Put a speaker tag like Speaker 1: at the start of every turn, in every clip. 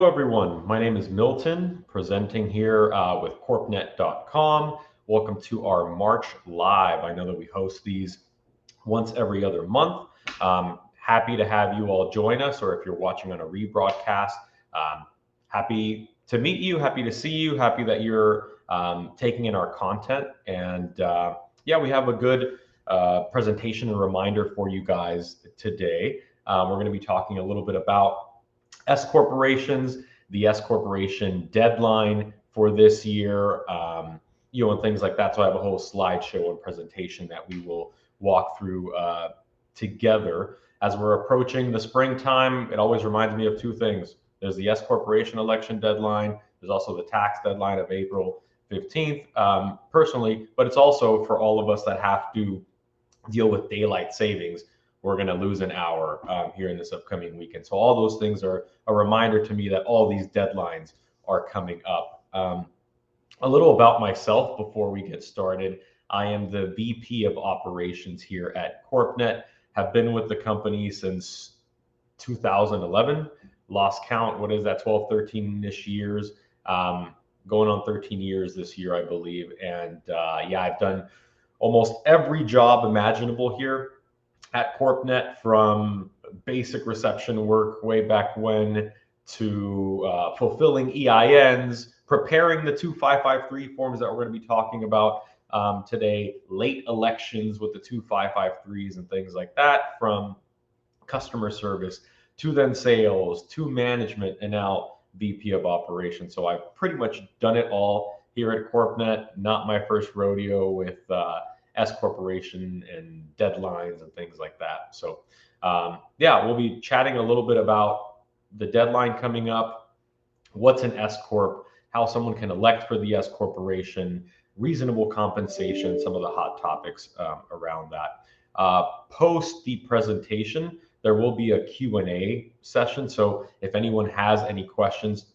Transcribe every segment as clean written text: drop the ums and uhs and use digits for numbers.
Speaker 1: Hello everyone, my name is Milton, presenting here with CorpNet.com. Welcome to our March Live. I know that we host these once every other month. Happy to have you all join us, or if you're watching on a rebroadcast, happy to meet you, happy to see you, happy that you're taking in our content. And yeah, we have a good presentation and reminder for you guys today. We're going to be talking a little bit about S corporations, the S corporation deadline for this year, and things like that. So I have a whole slideshow and presentation that we will walk through together. As we're approaching the springtime, it always reminds me of two things. There's the S corporation election deadline. There's also the tax deadline of April 15th, personally, but it's also for all of us that have to deal with daylight savings. We're going to lose an hour here in this upcoming weekend. So all those things are a reminder to me that all these deadlines are coming up. A little about myself before we get started. I am the VP of Operations here at CorpNet, have been with the company since 2011, lost count. What is that, 12, 13-ish years, going on 13 years this year, I believe. And yeah, I've done almost every job imaginable here at CorpNet, from basic reception work way back when to fulfilling EINs, preparing the 2553 forms that we're going to be talking about today, late elections with the 2553s and things like that, from customer service to then sales to management and now VP of operations. So I've pretty much done it all here at CorpNet. Not my first rodeo with S corporation and deadlines and things like that. So yeah, we'll be chatting a little bit about the deadline coming up, what's an S Corp, how someone can elect for the S corporation, reasonable compensation, some of the hot topics around that. Post the presentation, there will be a Q&A session. So if anyone has any questions,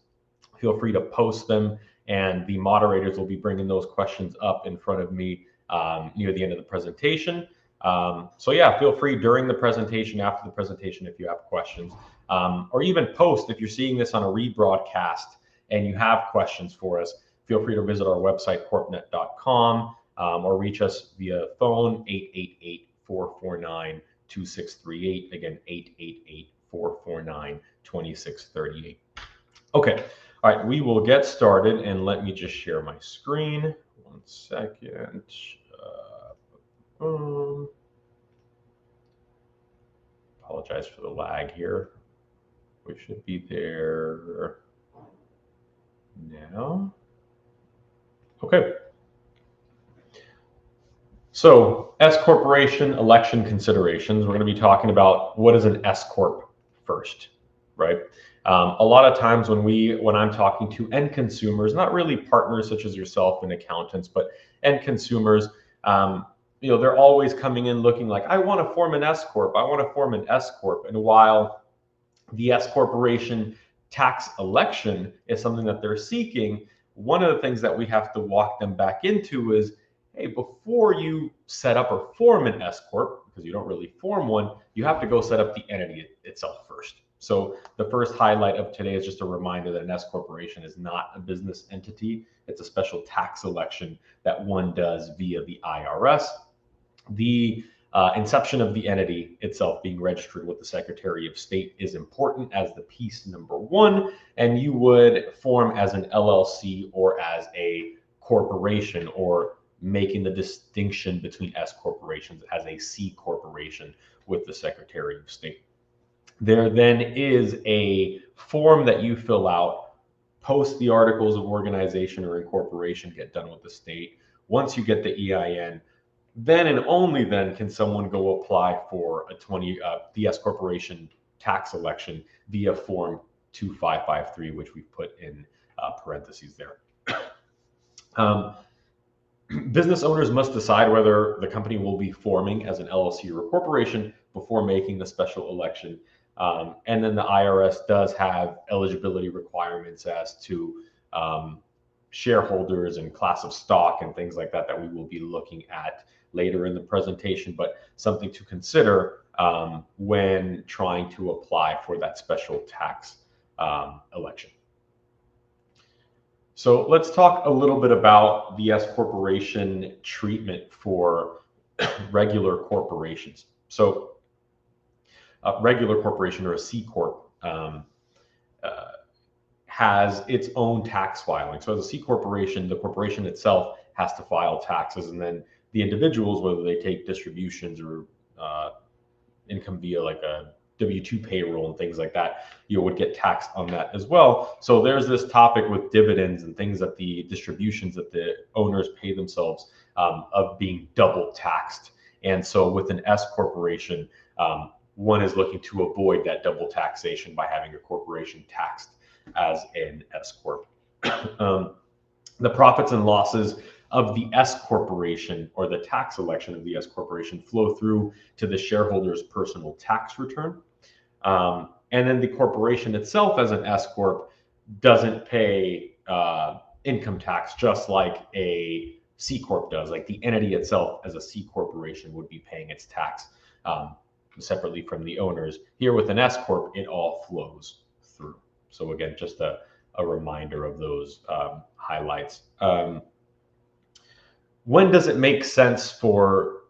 Speaker 1: feel free to post them, and the moderators will be bringing those questions up in front of me near the end of the presentation. So yeah, feel free during the presentation, after the presentation, if you have questions, or even post if you're seeing this on a rebroadcast and you have questions for us. Feel free to visit our website, corpnet.com, or reach us via phone, 888-449-2638. Again, 888-449-2638. Okay, all right, we will get started, and let me just share my screen. 1 second. Apologize for the lag here. We should be there now. Okay. So S corporation election considerations. We're going to be talking about what is an S corp first, right? A lot of times when I'm talking to end consumers, not really partners such as yourself and accountants, but end consumers, they're always coming in looking like, I want to form an S corp, I want to form an S corp. And while the S corporation tax election is something that they're seeking, one of the things that we have to walk them back into is, hey, before you set up or form an S corp, because you don't really form one, you have to go set up the entity itself first. So the first highlight of today is just a reminder that an S corporation is not a business entity. It's a special tax election that one does via the IRS. The inception of the entity itself being registered with the Secretary of State is important as the piece number one, and you would form as an LLC or as a corporation, or making the distinction between S corporations as a C corporation with the Secretary of State. There then is a form that you fill out post the articles of organization or incorporation get done with the state. Once you get the EIN, then and only then can someone go apply for the S corporation tax election via form 2553, which we've put in parentheses there. Business owners must decide whether the company will be forming as an LLC or a corporation before making the special election. And then the IRS does have eligibility requirements as to shareholders and class of stock and things like that we will be looking at later in the presentation, but something to consider when trying to apply for that special tax election. So let's talk a little bit about the S corporation treatment for regular corporations. So a regular corporation or a C Corp uh, has its own tax filing. So as a C corporation, the corporation itself has to file taxes, and then the individuals, whether they take distributions or income via like a W-2 payroll and things like that, you would get taxed on that as well. So there's this topic with dividends and things that the distributions that the owners pay themselves of being double taxed. And so with an S corporation, one is looking to avoid that double taxation by having a corporation taxed as an S Corp. The profits and losses of the S corporation or the tax election of the S corporation flow through to the shareholder's personal tax return. And then the corporation itself as an S corp doesn't pay income tax just like a C corp does. Like the entity itself as a C corporation would be paying its tax separately from the owners. Here with an S corp, it all flows through. So again, just a reminder of those highlights. When does it make sense for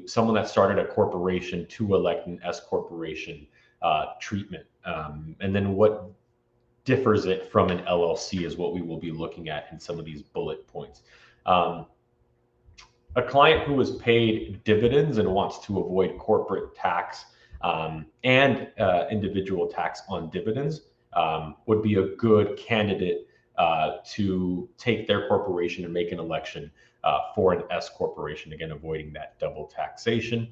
Speaker 1: someone that started a corporation to elect an S corporation treatment? And then what differs it from an LLC is what we will be looking at in some of these bullet points. A client who is paid dividends and wants to avoid corporate tax and individual tax on dividends would be a good candidate to take their corporation and make an election for an S corporation, again, avoiding that double taxation.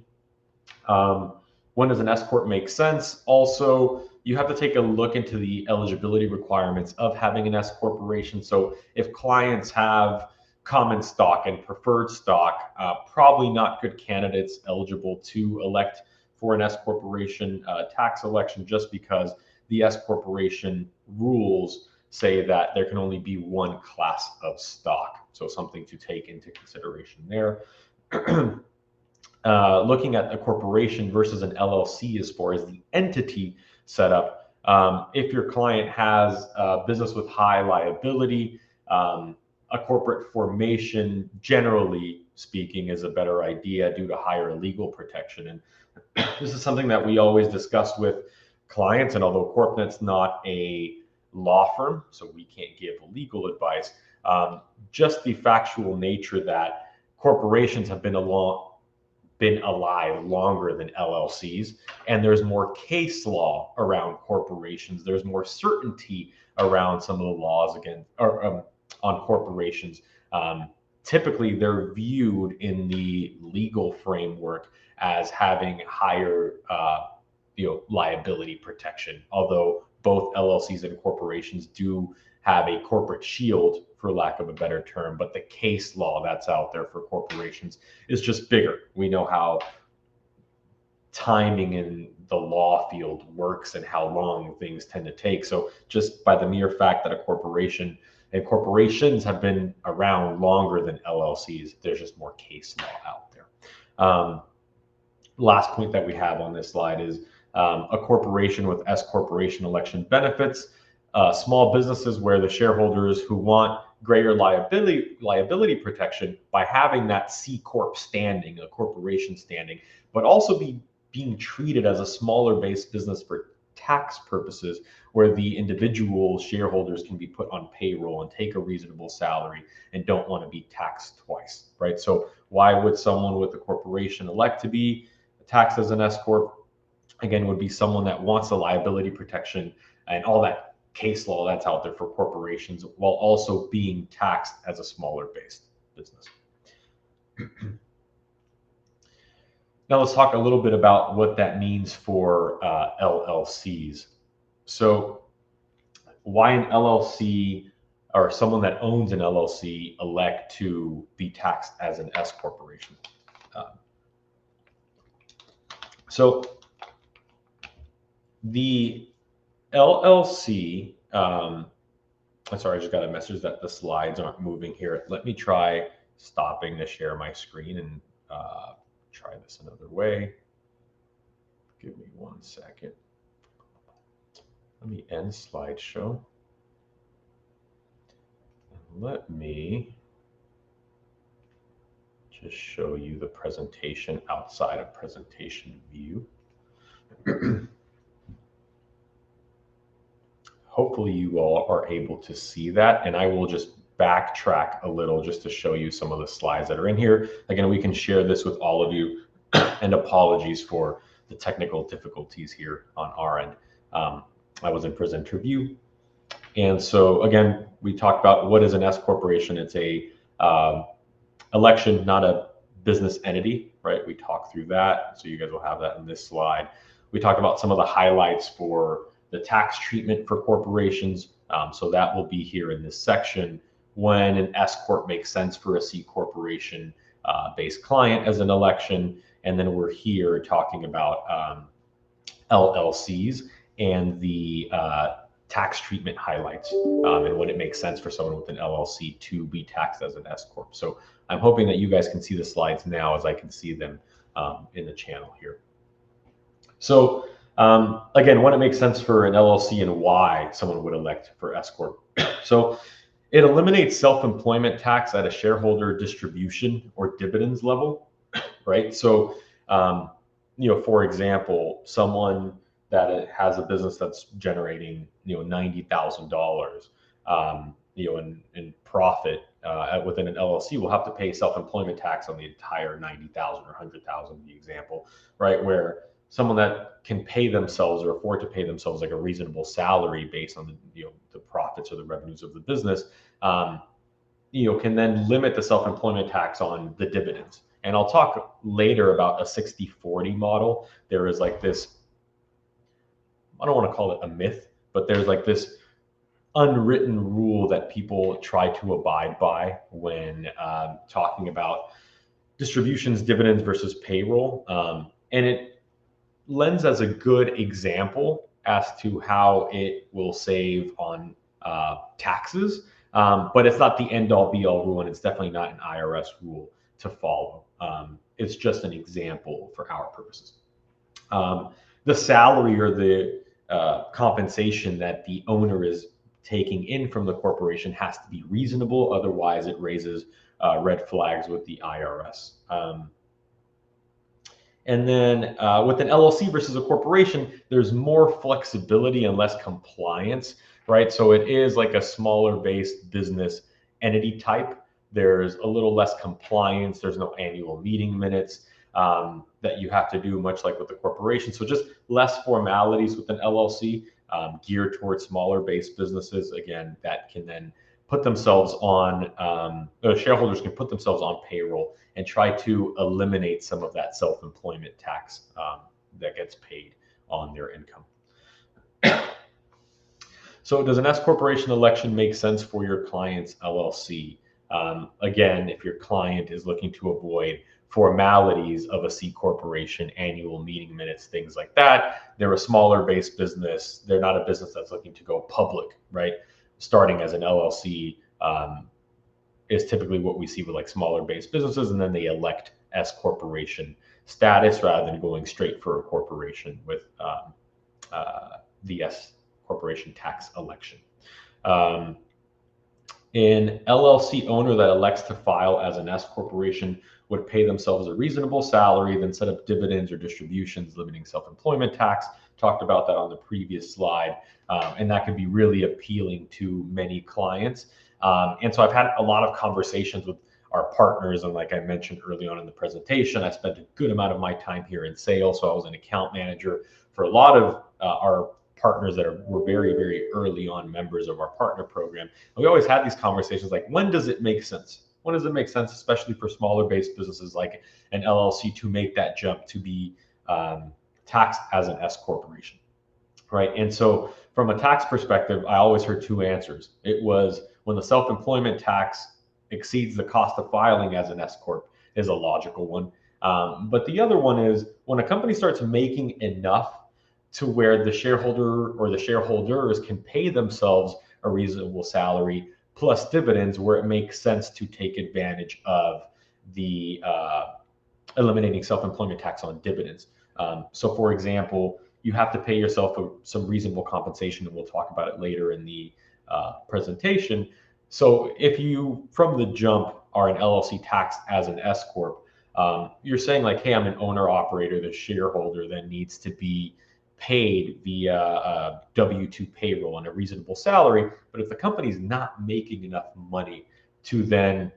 Speaker 1: When does an S corp make sense? Also, you have to take a look into the eligibility requirements of having an S corporation. So if clients have common stock and preferred stock, probably not good candidates eligible to elect for an S corporation tax election, just because the S corporation rules say that there can only be one class of stock. So something to take into consideration there. Looking at a corporation versus an LLC as far as the entity setup. If your client has a business with high liability, a corporate formation, generally speaking, is a better idea due to higher legal protection. And this is something that we always discuss with clients. And although CorpNet's not a law firm, so we can't give legal advice, just the factual nature that corporations have been alive longer than LLCs, and there's more case law around corporations. There's more certainty around some of the laws on corporations. Typically, they're viewed in the legal framework as having higher, liability protection. Although both LLCs and corporations do have a corporate shield, for lack of a better term, but the case law that's out there for corporations is just bigger. We know how timing in the law field works and how long things tend to take. So just by the mere fact that a corporation and corporations have been around longer than LLCs, there's just more case law out there. Last point that we have on this slide is a corporation with S corporation election benefits. Small businesses where the shareholders who want greater liability protection by having that C Corp standing, a corporation standing, but also being treated as a smaller based business for tax purposes, where the individual shareholders can be put on payroll and take a reasonable salary and don't want to be taxed twice, right? So why would someone with a corporation elect to be taxed as an S Corp? Again, would be someone that wants the liability protection and all that case law that's out there for corporations, while also being taxed as a smaller based business. Now let's talk a little bit about what that means for LLCs. So why an LLC or someone that owns an LLC elect to be taxed as an S corporation? So the LLC, sorry, I just got a message that the slides aren't moving here. Let me try stopping to share my screen and try this another way. Give me 1 second. Let me end slideshow. let me just show you the presentation outside of presentation view. Hopefully you all are able to see that, and I will just backtrack a little just to show you some of the slides that are in here. Again, we can share this with all of you, and apologies for the technical difficulties here on our end. I was in presenter view. And so again, we talked about what is an S corporation. It's a election, not a business entity, right? We talked through that. So you guys will have that in this slide. We talked about some of the highlights for the tax treatment for corporations. So that will be here in this section. When an S Corp makes sense for a C corporation based client as an election. And then we're here talking about LLCs and the tax treatment highlights and when it makes sense for someone with an LLC to be taxed as an S Corp. So I'm hoping that you guys can see the slides now as I can see them in the channel here. So again, when it makes sense for an LLC and why someone would elect for S Corp. So it eliminates self-employment tax at a shareholder distribution or dividends level, right? So, for example, someone that has a business that's generating, $90,000, in profit within an LLC will have to pay self-employment tax on the entire 90,000 or 100,000, the example, right? Where someone that can pay themselves or afford to pay themselves like a reasonable salary based on the profits or the revenues of the business, can then limit the self-employment tax on the dividends. And I'll talk later about a 60-40 model. There is like this, I don't want to call it a myth, but there's like this unwritten rule that people try to abide by when talking about distributions, dividends versus payroll. And it lends as a good example as to how it will save on taxes. But it's not the end all be all rule, and it's definitely not an IRS rule to follow. It's just an example for our purposes. The salary or the compensation that the owner is taking in from the corporation has to be reasonable. Otherwise, it raises red flags with the IRS. And then with an LLC versus a corporation, there's more flexibility and less compliance, right? So it is like a smaller based business entity type. There's a little less compliance. There's no annual meeting minutes that you have to do, much like with the corporation. So just less formalities with an LLC geared towards smaller based businesses, again, that can then put themselves on, shareholders can put themselves on payroll and try to eliminate some of that self-employment tax that gets paid on their income. So does an S corporation election make sense for your client's LLC? Again, if your client is looking to avoid formalities of a C corporation, annual meeting minutes, things like that, they're a smaller based business. They're not a business that's looking to go public, right? Starting as an LLC is typically what we see with like smaller based businesses, and then they elect S corporation status rather than going straight for a corporation with the S corporation tax election. An LLC owner that elects to file as an S corporation would pay themselves a reasonable salary, then set up dividends or distributions, limiting self-employment tax. Talked about that on the previous slide. And that can be really appealing to many clients. And so I've had a lot of conversations with our partners. And like I mentioned early on in the presentation, I spent a good amount of my time here in sales. So I was an account manager for a lot of our partners that were very, very early on members of our partner program. And we always had these conversations like, when does it make sense? When does it make sense, especially for smaller based businesses like an LLC, to make that jump to be taxed as an S corporation, right? And so from a tax perspective, I always heard two answers. It was when the self-employment tax exceeds the cost of filing as an S corp is a logical one. But the other one is when a company starts making enough to where the shareholder or the shareholders can pay themselves a reasonable salary plus dividends, where it makes sense to take advantage of the eliminating self-employment tax on dividends. So for example, you have to pay yourself some reasonable compensation, and we'll talk about it later in the presentation. So if you, from the jump, are an LLC taxed as an S Corp, you're saying like, hey, I'm an owner operator. The shareholder then needs to be paid via W-2 payroll and a reasonable salary. But if the company's not making enough money to then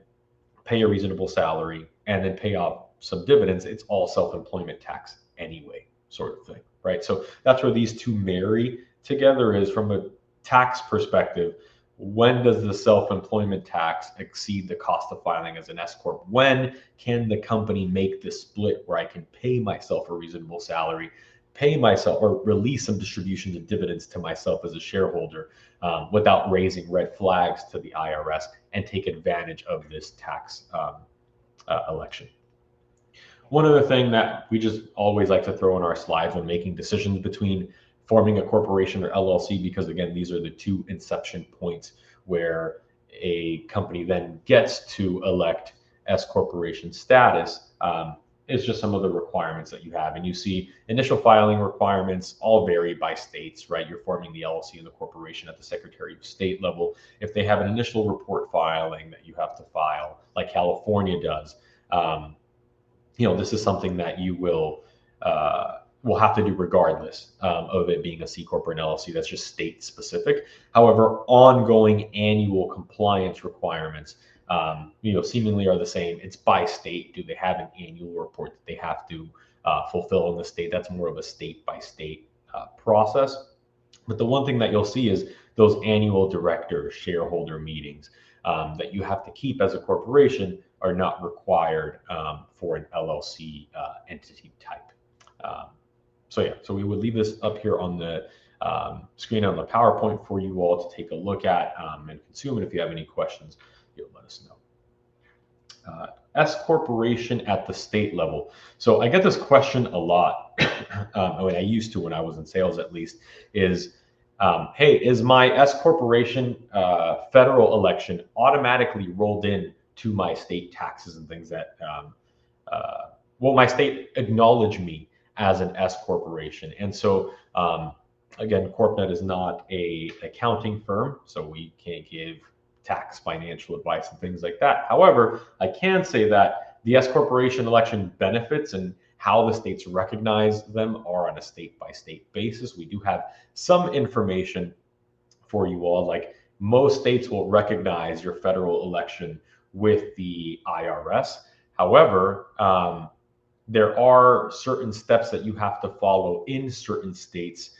Speaker 1: pay a reasonable salary and then pay off some dividends, it's all self-employment tax anyway, sort of thing, right? So that's where these two marry together, is from a tax perspective. When does the self-employment tax exceed the cost of filing as an S Corp? When can the company make the split where I can pay myself a reasonable salary, pay myself or release some distributions and dividends to myself as a shareholder without raising red flags to the IRS and take advantage of this tax election? One other thing that we just always like to throw in our slides when making decisions between forming a corporation or LLC, because again, these are the two inception points where a company then gets to elect S corporation status, is just some of the requirements that you have. And you see initial filing requirements all vary by states, right? You're forming the LLC and the corporation at the Secretary of State level. If they have an initial report filing that you have to file, like California does, this is something that you will have to do regardless of it being a C Corp or an LLC. That's just state specific. However, ongoing annual compliance requirements, seemingly are the same. It's by state. Do they have an annual report that they have to fulfill in the state? That's more of a state by state process. But the one thing that you'll see is those annual director shareholder meetings that you have to keep as a corporation are not required for an LLC entity type. So we would leave this up here on the screen on the PowerPoint for you all to take a look at and consume. And if you have any questions, you'll let us know. S corporation at the state level. So I get this question a lot. I used to when I was in sales, at least, is, hey, is my S corporation federal election automatically rolled in to my state taxes and things that, will my state acknowledge me as an S corporation? And so, again, CorpNet is not a accounting firm, so we can't give tax financial advice and things like that. However, I can say that the S corporation election benefits and how the states recognize them are on a state by state basis. We do have some information for you all. Like, most states will recognize your federal election with the IRS. However, there are certain steps that you have to follow in certain states.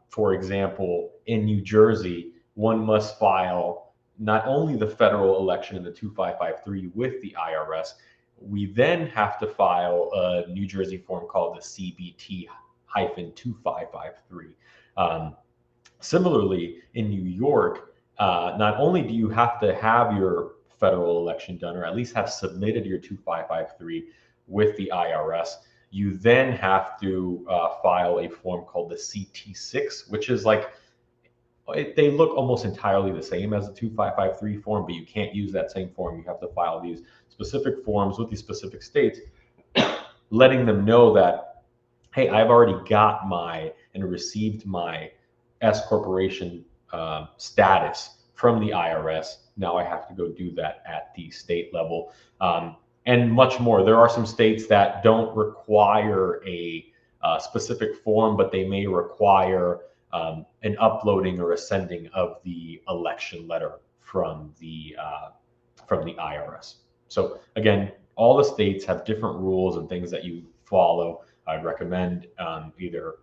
Speaker 1: For example, in New Jersey, one must file not only the federal election in the 2553 with the IRS, we then have to file a New Jersey form called the CBT-2553. Similarly, in New York, not only do you have to have your federal election done, or at least have submitted your 2553 with the IRS, you then have to file a form called the CT6, which is like, they look almost entirely the same as the 2553 form, but you can't use that same form. You have to file these specific forms with these specific states, letting them know that, hey, I've already got and received my S corporation status from the IRS. Now I have to go do that at the state level, and much more. There are some states that don't require a specific form, but they may require an uploading or a sending of the election letter from the IRS. So again, all the states have different rules and things that you follow. I'd recommend either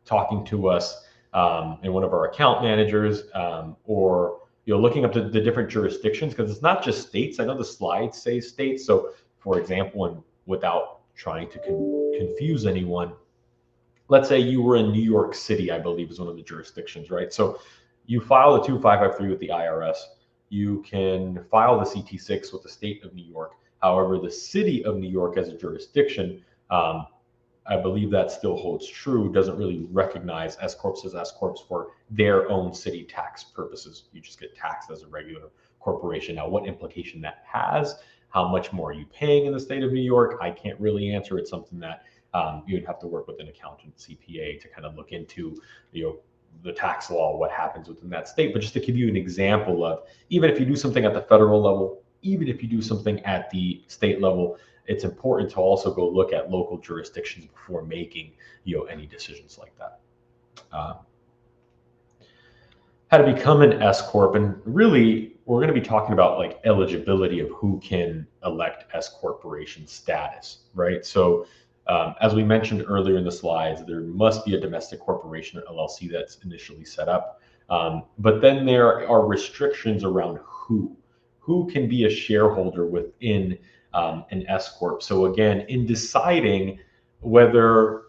Speaker 1: talking to us and one of our account managers, or looking up the different jurisdictions, because it's not just states. I know the slides say states. So for example, and without trying to confuse anyone, let's say you were in New York City, I believe is one of the jurisdictions, right? So you file the 2553 with the IRS. You can file the CT6 with the state of New York. However, the city of New York as a jurisdiction, I believe that still holds true, doesn't really recognize S Corps as S Corps for their own city tax purposes. You just get taxed as a regular corporation. Now, what implication that has, how much more are you paying in the state of New York, I can't really answer. It's something that you'd have to work with an accountant, CPA, to kind of look into, the tax law, what happens within that state. But just to give you an example of, even if you do something at the federal level, even if you do something at the state level, it's important to also go look at local jurisdictions before making, any decisions like that. How to become an S Corp, and really we're going to be talking about like eligibility of who can elect S Corporation status, right? So as we mentioned earlier in the slides, there must be a domestic corporation or LLC that's initially set up. But then there are restrictions around who can be a shareholder within an S Corp. So again, in deciding whether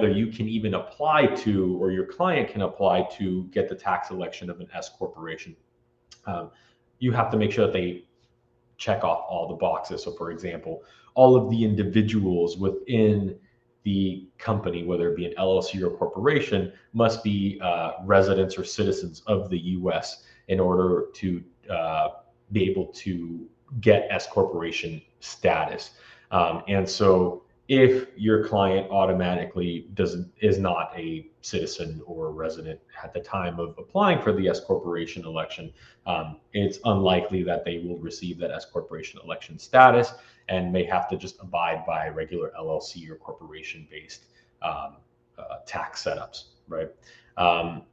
Speaker 1: you can even apply to, or your client can apply to get the tax election of an S Corporation, you have to make sure that they check off all the boxes. So for example, all of the individuals within the company, whether it be an LLC or corporation, must be residents or citizens of the US in order to be able to get S Corporation status. And so if your client automatically is not a citizen or a resident at the time of applying for the S Corporation election, it's unlikely that they will receive that S Corporation election status and may have to just abide by regular LLC or corporation-based tax setups, right?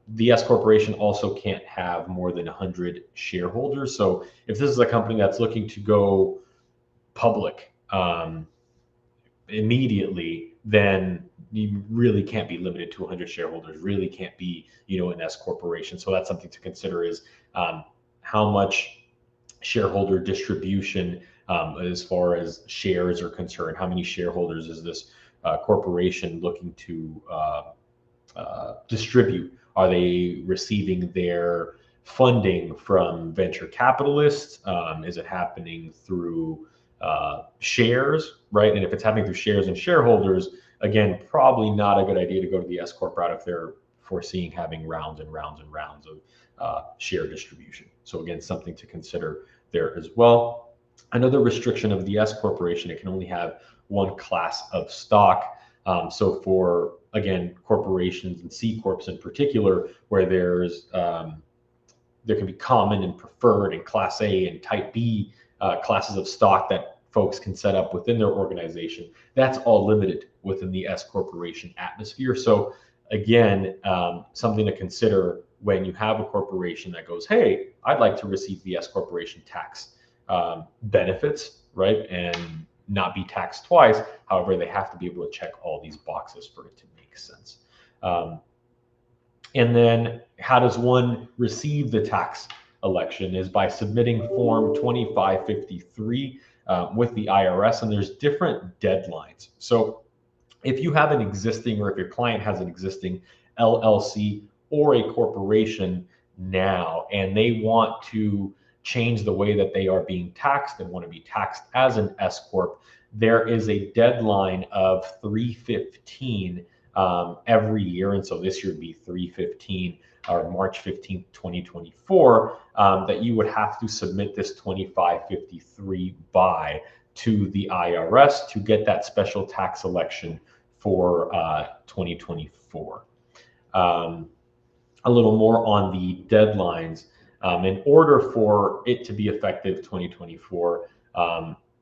Speaker 1: The S Corporation also can't have more than 100 shareholders. So if this is a company that's looking to go public, immediately, then you really can't be limited to 100 shareholders, really can't be, an S Corporation. So that's something to consider, is how much shareholder distribution as far as shares are concerned. How many shareholders is this corporation looking to distribute? Are they receiving their funding from venture capitalists? Is it happening through shares, right? And if it's happening through shares and shareholders, again, probably not a good idea to go to the S Corp route if they're foreseeing having rounds and rounds and rounds of share distribution. So again, something to consider there as well. Another restriction of the S Corporation, it can only have one class of stock. So for, again, corporations and C Corps in particular, where there can be common and preferred and Class A and Type B classes of stock that folks can set up within their organization, that's all limited within the S Corporation atmosphere. So again, something to consider when you have a corporation that goes, hey, I'd like to receive the S Corporation tax benefits, right? And not be taxed twice. However, they have to be able to check all these boxes for it to make sense. And then how does one receive the tax election? Is by submitting Form 2553 with the IRS, and there's different deadlines. So if you have an existing, or if your client has an existing LLC or a corporation now, and they want to change the way that they are being taxed and want to be taxed as an S Corp, there is a deadline of 3/15 every year. And so this year would be 3/15 or March 15th, 2024, that you would have to submit this 2553 by to the IRS to get that special tax election for 2024. A little more on the deadlines. In order for it to be effective 2024,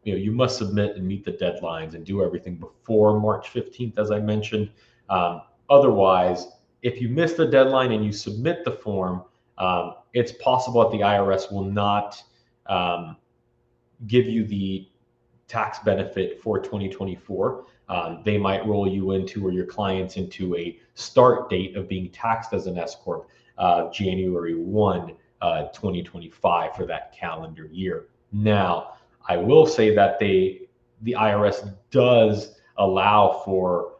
Speaker 1: you must submit and meet the deadlines and do everything before March 15th, as I mentioned. Otherwise, if you miss the deadline and you submit the form, it's possible that the IRS will not give you the tax benefit for 2024. They might roll you into, or your clients into, a start date of being taxed as an S Corp, January 1, 2025 for that calendar year. Now, I will say that the IRS does allow for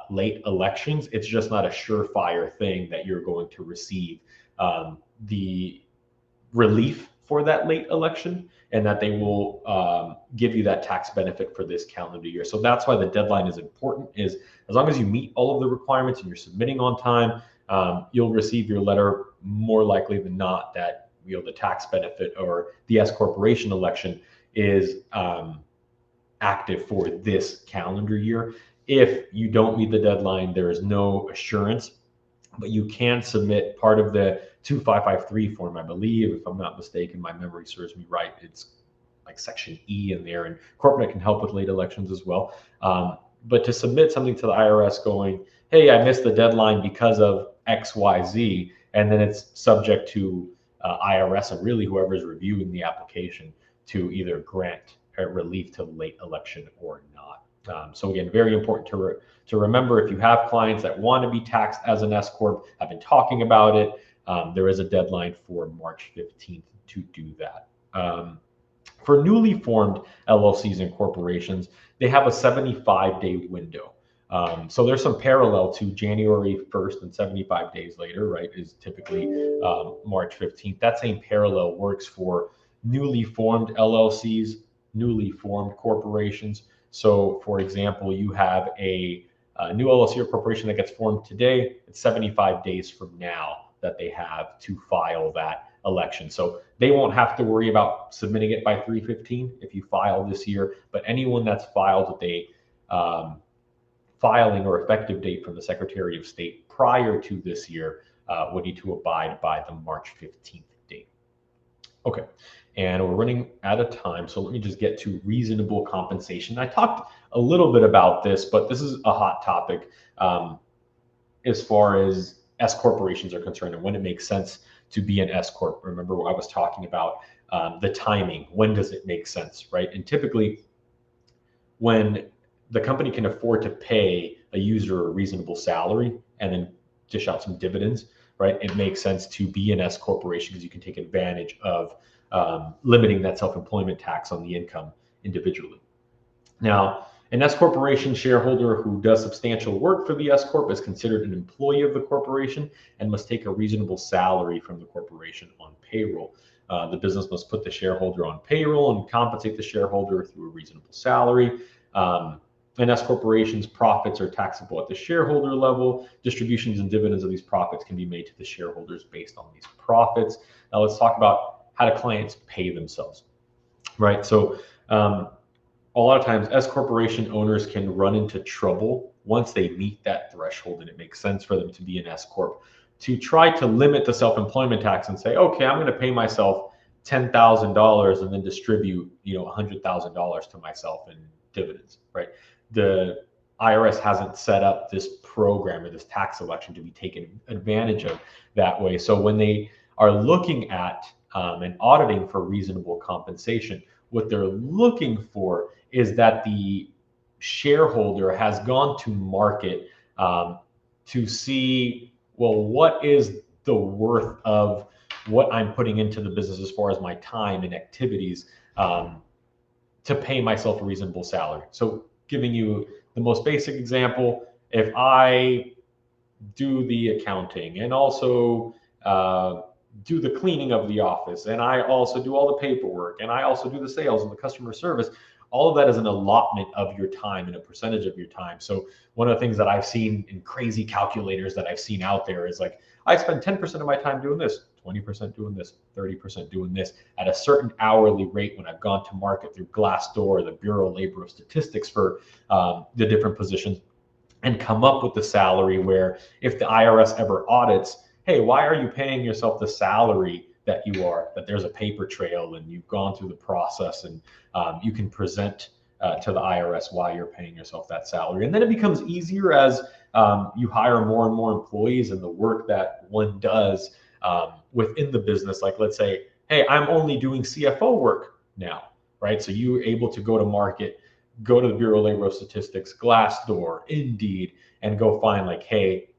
Speaker 1: late elections. It's just not a surefire thing that you're going to receive the relief for that late election, and that they will give you that tax benefit for this calendar year. So that's why the deadline is important, is as long as you meet all of the requirements and you're submitting on time, you'll receive your letter more likely than not that the tax benefit or the S Corporation election is active for this calendar year. If you don't meet the deadline, there is no assurance but you can submit part of the 2553 form, I believe, if I'm not mistaken, my memory serves me right. It's like section E in there, and CorpNet can help with late elections as well. But to submit something to the IRS going, hey, I missed the deadline because of XYZ, and then it's subject to IRS and really whoever is reviewing the application to either grant relief to late election or not. So again, very important to remember if you have clients that want to be taxed as an S Corp, I've been talking about it. There is a deadline for March 15th to do that. For newly formed LLCs and corporations, they have a 75-day window. So there's some parallel to January 1st and 75 days later, right, is typically March 15th. That same parallel works for newly formed LLCs, newly formed corporations. So for example, you have a new LLC or corporation that gets formed today, it's 75 days from now that they have to file that election. So they won't have to worry about submitting it by 3/15 if you file this year, but anyone that's filed with a filing or effective date from the Secretary of State prior to this year would need to abide by the March 15th date. Okay, and we're running out of time, so let me just get to reasonable compensation. I talked a little bit about this, but this is a hot topic as far as S corporations are concerned and when it makes sense to be an S Corp. Remember what I was talking about, the timing, when does it make sense, right? And typically when the company can afford to pay a user a reasonable salary and then dish out some dividends, right? It makes sense to be an S corporation because you can take advantage of limiting that self-employment tax on the income individually. Now, an S corporation shareholder who does substantial work for the S Corp is considered an employee of the corporation and must take a reasonable salary from the corporation on payroll. The business must put the shareholder on payroll and compensate the shareholder through a reasonable salary. An S corporation's profits are taxable at the shareholder level. Distributions and dividends of these profits can be made to the shareholders based on these profits. Now let's talk about how do clients pay themselves, right? So a lot of times S corporation owners can run into trouble once they meet that threshold and it makes sense for them to be an S Corp to try to limit the self-employment tax and say, okay, I'm going to pay myself $10,000 and then distribute, $100,000 to myself in dividends, right? The IRS hasn't set up this program or this tax election to be taken advantage of that way. So when they are looking at and auditing for reasonable compensation, what they're looking for is that the shareholder has gone to market to see, well, what is the worth of what I'm putting into the business as far as my time and activities to pay myself a reasonable salary. So giving you the most basic example, if I do the accounting and also do the cleaning of the office, and I also do all the paperwork, and I also do the sales and the customer service, all of that is an allotment of your time and a percentage of your time. So one of the things that I've seen in crazy calculators that I've seen out there is like, I spend 10% of my time doing this, 20% doing this, 30% doing this at a certain hourly rate when I've gone to market through Glassdoor, the Bureau of Labor Statistics for the different positions, and come up with the salary where if the IRS ever audits, hey, why are you paying yourself the salary that you are, that there's a paper trail and you've gone through the process and you can present to the IRS why you're paying yourself that salary. And then it becomes easier as you hire more and more employees and the work that one does within the business. Like let's say, hey, I'm only doing CFO work now, right? So you're able to go to market, go to the Bureau of Labor Statistics, Glassdoor, Indeed, and go find like, hey,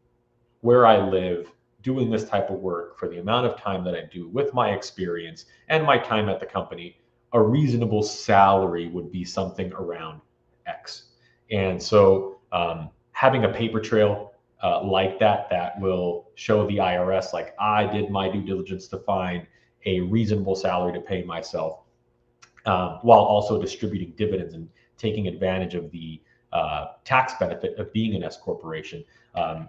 Speaker 1: where I live, doing this type of work for the amount of time that I do with my experience and my time at the company, a reasonable salary would be something around X. And so having a paper trail like that will show the IRS, like I did my due diligence to find a reasonable salary to pay myself while also distributing dividends and taking advantage of the tax benefit of being an S corporation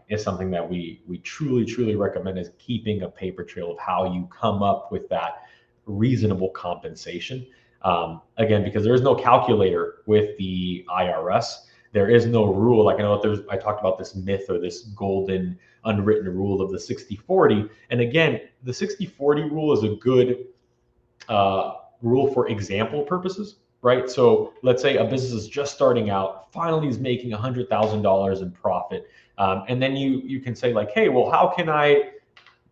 Speaker 1: is something that we truly recommend, is keeping a paper trail of how you come up with that reasonable compensation. Again, because there is no calculator with the IRS. there is no rule. Like I know I talked about this myth or this golden unwritten rule of the 60/40. And again, the 60/40 rule is a good rule for example purposes, right? So let's say a business is just starting out, finally is making $100,000 in profit. And then you can say like, hey, well, how can I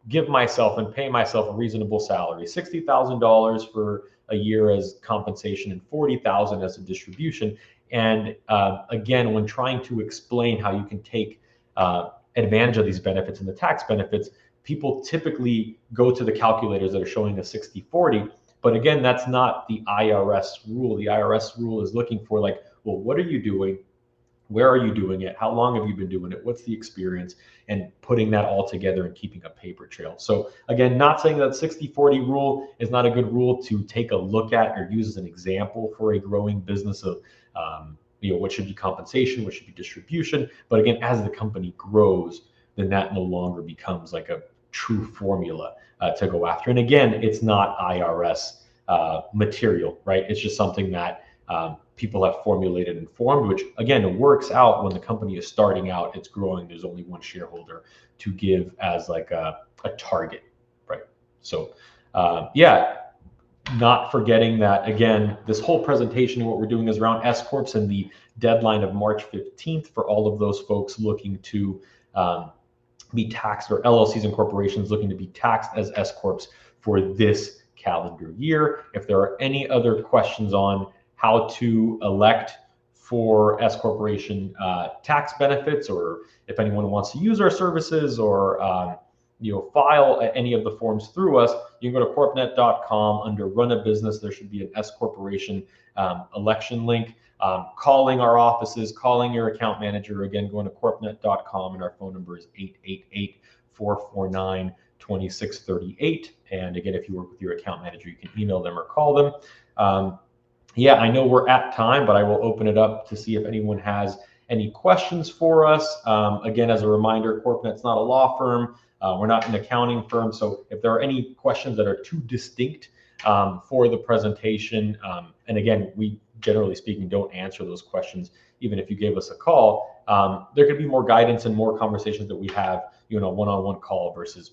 Speaker 1: give myself and pay myself a reasonable salary, $60,000 for a year as compensation and $40,000 as a distribution. And again, when trying to explain how you can take advantage of these benefits and the tax benefits, people typically go to the calculators that are showing a 60/40. But again, that's not the IRS rule. The IRS rule is looking for like, well, what are you doing? Where are you doing it? How long have you been doing it? What's the experience? And putting that all together and keeping a paper trail. So again, not saying that 60/40 rule is not a good rule to take a look at or use as an example for a growing business of, what should be compensation, what should be distribution. But again, as the company grows, then that no longer becomes like a true formula to go after. And again, it's not IRS material, right? It's just something that people have formulated and formed, which again, it works out when the company is starting out, it's growing, there's only one shareholder to give as like a target, right? So not forgetting that, again, this whole presentation and what we're doing is around S Corps and the deadline of March 15th for all of those folks looking to be taxed, or LLCs and corporations looking to be taxed as S Corps for this calendar year. If there are any other questions on how to elect for S Corporation tax benefits, or if anyone wants to use our services or file any of the forms through us, you can go to corpnet.com. Under Run a Business, there should be an S Corporation election link. Calling our offices, calling your account manager, again, going to corpnet.com, and our phone number is 888-449-2638. And again, if you work with your account manager, you can email them or call them. I know we're at time, but I will open it up to see if anyone has any questions for us. Again, as a reminder, CorpNet's not a law firm. We're not an accounting firm. So if there are any questions that are too distinct for the presentation, and again, we generally speaking don't answer those questions, even if you gave us a call, there could be more guidance and more conversations that we have, one-on-one call versus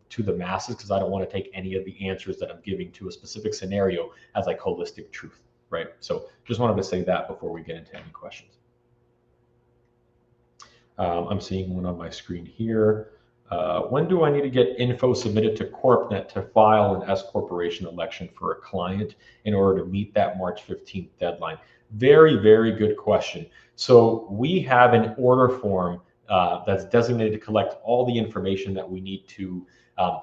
Speaker 1: to the masses, because I don't want to take any of the answers that I'm giving to a specific scenario as like holistic truth, right? So just wanted to say that before we get into any questions. I'm seeing one on my screen here. When do I need to get info submitted to CorpNet to file an S Corporation election for a client in order to meet that March 15th deadline? Very, very good question. So we have an order form that's designated to collect all the information that we need to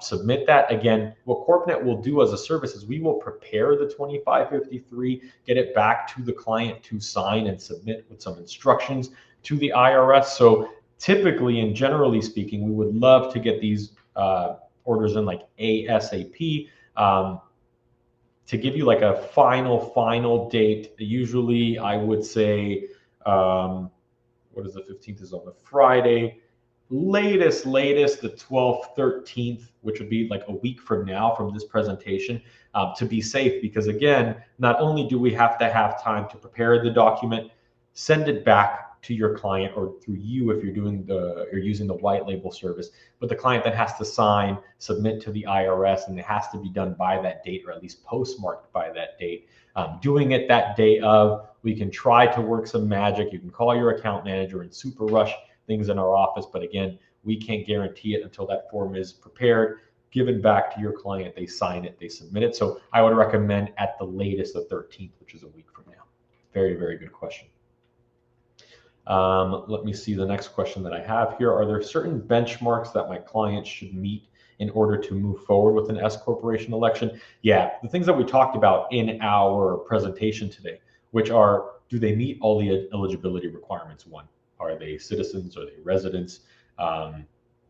Speaker 1: submit that. Again, what CorpNet will do as a service is we will prepare the 2553, get it back to the client to sign and submit with some instructions to the IRS. So typically and generally speaking, we would love to get these orders in like ASAP. To give you like a final date, usually I would say, what is the 15th is on the Friday, latest the 12th, 13th, which would be like a week from now from this presentation, to be safe. Because again, not only do we have to have time to prepare the document, send it back to your client, or through you if you're using the white label service, but the client then has to sign, submit to the IRS, and it has to be done by that date, or at least postmarked by that date. Doing it that day of, we can try to work some magic. You can call your account manager and super rush things in our office, but again, we can't guarantee it until that form is prepared, given back to your client, they sign it, they submit it. So I would recommend at the latest the 13th, which is a week from now. Very, very good question. Let me see the next question that I have here. Are there certain benchmarks that my clients should meet in order to move forward with an S Corporation election? Yeah, the things that we talked about in our presentation today, which are, do they meet all the eligibility requirements? One, are they citizens? Are they residents? Are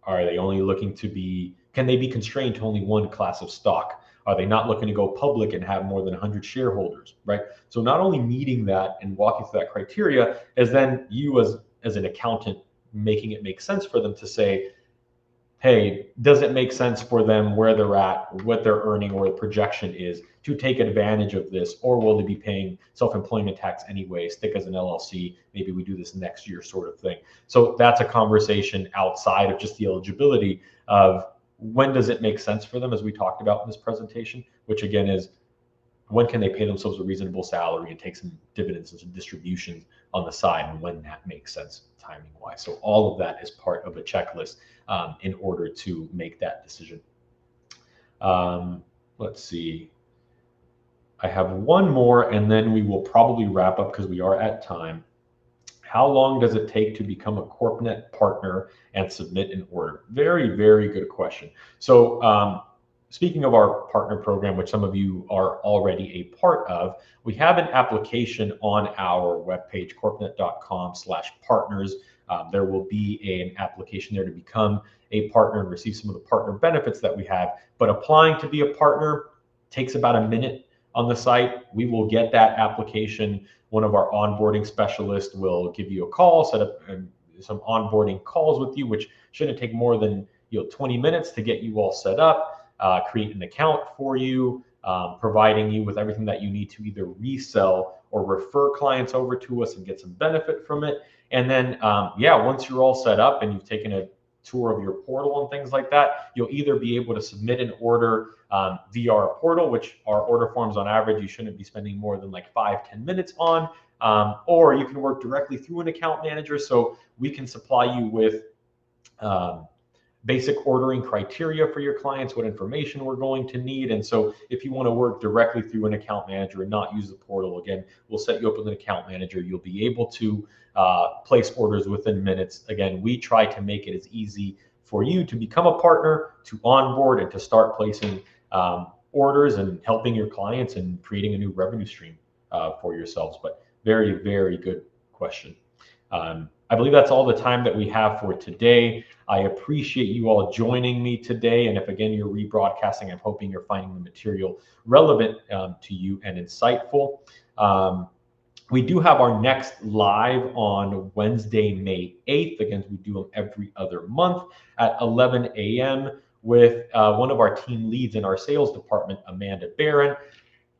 Speaker 1: they only looking to be, can they be constrained to only one class of stock? Are they not looking to go public and have more than 100 shareholders, right? So not only meeting that and walking through that criteria, as then you as an accountant making it make sense for them to say, hey, does it make sense for them where they're at, what they're earning, or the projection is to take advantage of this, or will they be paying self-employment tax anyway, stick as an LLC, maybe we do this next year sort of thing. So that's a conversation outside of just the eligibility of when does it make sense for them, as we talked about in this presentation, which again is when can they pay themselves a reasonable salary and take some dividends and some distributions on the side, and when that makes sense timing wise. So all of that is part of a checklist in order to make that decision. Let's see. I have one more and then we will probably wrap up because we are at time. How long does it take to become a CorpNet partner and submit an order? Very, very good question. So speaking of our partner program, which some of you are already a part of, we have an application on our webpage, corpnet.com/partners. There will be an application there to become a partner and receive some of the partner benefits that we have. But applying to be a partner takes about a minute on the site. We will get that application. One of our onboarding specialists will give you a call, set up some onboarding calls with you, which shouldn't take more than 20 minutes to get you all set up, create an account for you, providing you with everything that you need to either resell or refer clients over to us and get some benefit from it. And then, once you're all set up and you've taken a tour of your portal and things like that, you'll either be able to submit an order via our portal, which our order forms on average, you shouldn't be spending more than like 5-10 minutes on, or you can work directly through an account manager. So we can supply you with basic ordering criteria for your clients, what information we're going to need. And so if you want to work directly through an account manager and not use the portal, again, we'll set you up with an account manager. You'll be able to place orders within minutes. Again, we try to make it as easy for you to become a partner, to onboard, and to start placing orders and helping your clients and creating a new revenue stream for yourselves. But very, very good question. I believe that's all the time that we have for today. I appreciate you all joining me today. And if, again, you're rebroadcasting, I'm hoping you're finding the material relevant to you and insightful. We do have our next live on Wednesday, May 8th. Again, we do them every other month at 11 a.m. with one of our team leads in our sales department, Amanda Barron.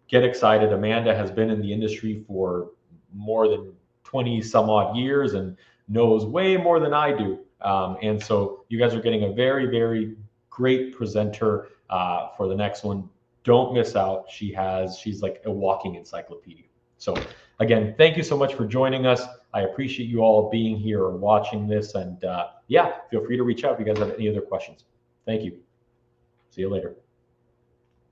Speaker 1: Get excited. Amanda has been in the industry for more than 20 some odd years and knows way more than I do. And so you guys are getting a very, very great presenter for the next one. Don't miss out. She's like a walking encyclopedia. So again, thank you so much for joining us. I appreciate you all being here or watching this. And feel free to reach out if you guys have any other questions. Thank you. See you later.